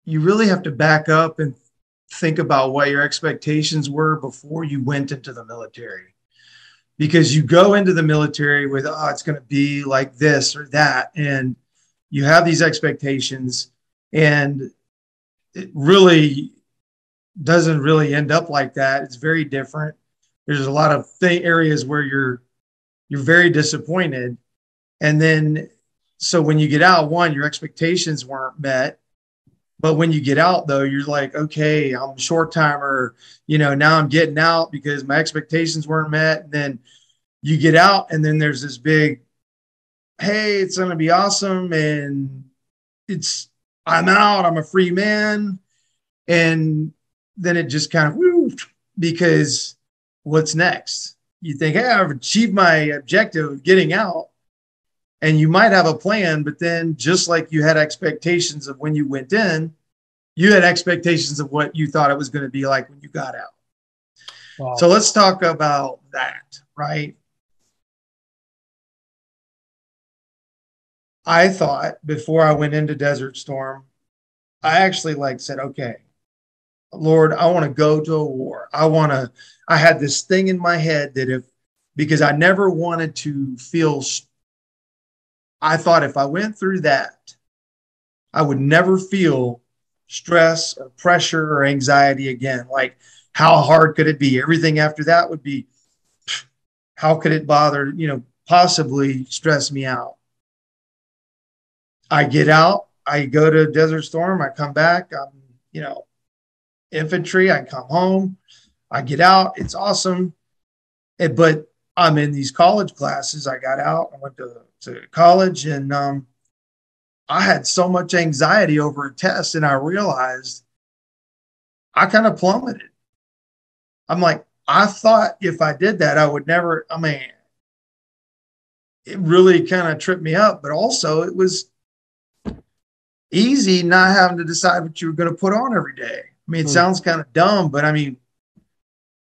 you really have to back up and think about what your expectations were before you went into the military. Because you go into the military with, oh, it's going to be like this or that. And you have these expectations, and it really doesn't really end up like that. It's very different. There's a lot of areas where you're very disappointed. And then, so when you get out, one, your expectations weren't met. But when you get out, though, you're like, okay, I'm a short timer. Now I'm getting out because my expectations weren't met. And then you get out, and then there's this big, hey, it's going to be awesome. And I'm out. I'm a free man. And then it just kind of, woo, because what's next? You think, hey, I've achieved my objective of getting out. And you might have a plan, but then just like you had expectations of when you went in, you had expectations of what you thought it was going to be like when you got out. Wow. So let's talk about that, right? I thought before I went into Desert Storm, I actually said, okay, Lord, I want to go to a war. I had this thing in my head that because I never wanted to feel, I thought if I went through that, I would never feel stress or pressure or anxiety again. Like, how hard could it be? Everything after that would be, how could it bother, possibly stress me out? I get out, I go to Desert Storm, I come back, I'm, infantry, I come home, I get out, it's awesome. But I'm in these college classes. I got out, I went to college, and I had so much anxiety over a test, and I realized I kind of plummeted. I'm like, I thought if I did that, I would never, it really kind of tripped me up, but also it was easy not having to decide what you were going to put on every day. It sounds kind of dumb, but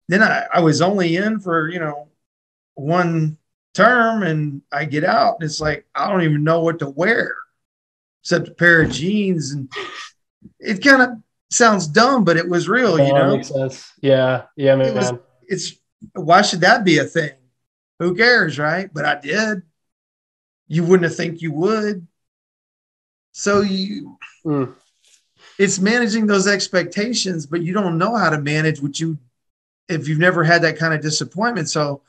then I was only in for, one term, and I get out, and it's like, I don't even know what to wear except a pair of jeans. And it kind of sounds dumb, but it was real, That makes sense. Yeah. Yeah, man. Why should that be a thing? Who cares, right? But I did. You wouldn't have think you would. So it's managing those expectations, but you don't know how to manage if you've never had that kind of disappointment. So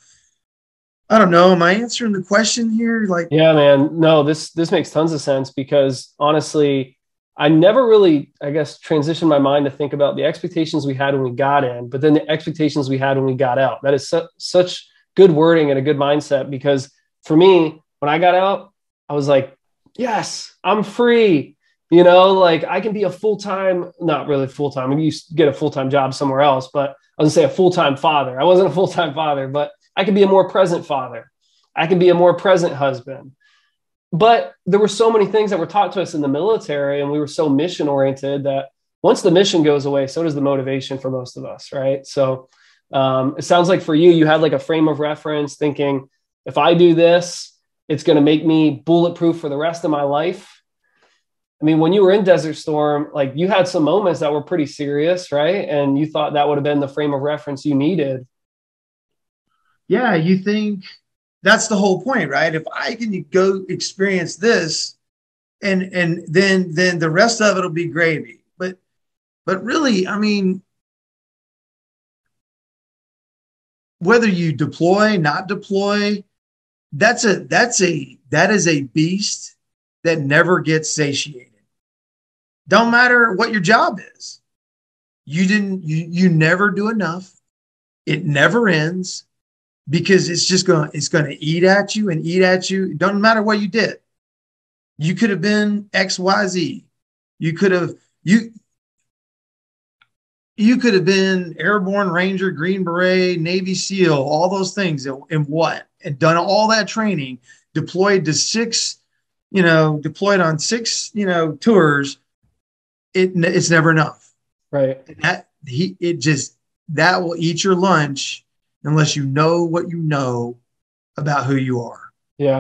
I don't know. Am I answering the question here? Yeah, man. No, this makes tons of sense, because honestly, I never really, I guess, transitioned my mind to think about the expectations we had when we got in, but then the expectations we had when we got out. That is such good wording and a good mindset, because for me, when I got out, I was like, yes, I'm free. I can be a full-time, not really full-time. You get a full-time job somewhere else, but I was going to say a full-time father. I wasn't a full-time father, but I can be a more present father. I can be a more present husband. But there were so many things that were taught to us in the military, and we were so mission oriented that once the mission goes away, so does the motivation for most of us, right? So it sounds like for you, you had a frame of reference thinking, if I do this, it's going to make me bulletproof for the rest of my life. When you were in Desert Storm, you had some moments that were pretty serious, right? And you thought that would have been the frame of reference you needed. Yeah, you think that's the whole point, right? If I can go experience this, and then the rest of it will be gravy. But really, whether you deploy, not deploy, that is a beast that never gets satiated. Don't matter what your job is. You never do enough. It never ends, because it's going to eat at you and eat at you. It doesn't matter what you did. You could have been XYZ. You could have been Airborne Ranger, Green Beret, Navy SEAL, all those things, and done all that training, deployed on 6, tours. It's never enough. Right. That will eat your lunch unless you know what you know about who you are. Yeah.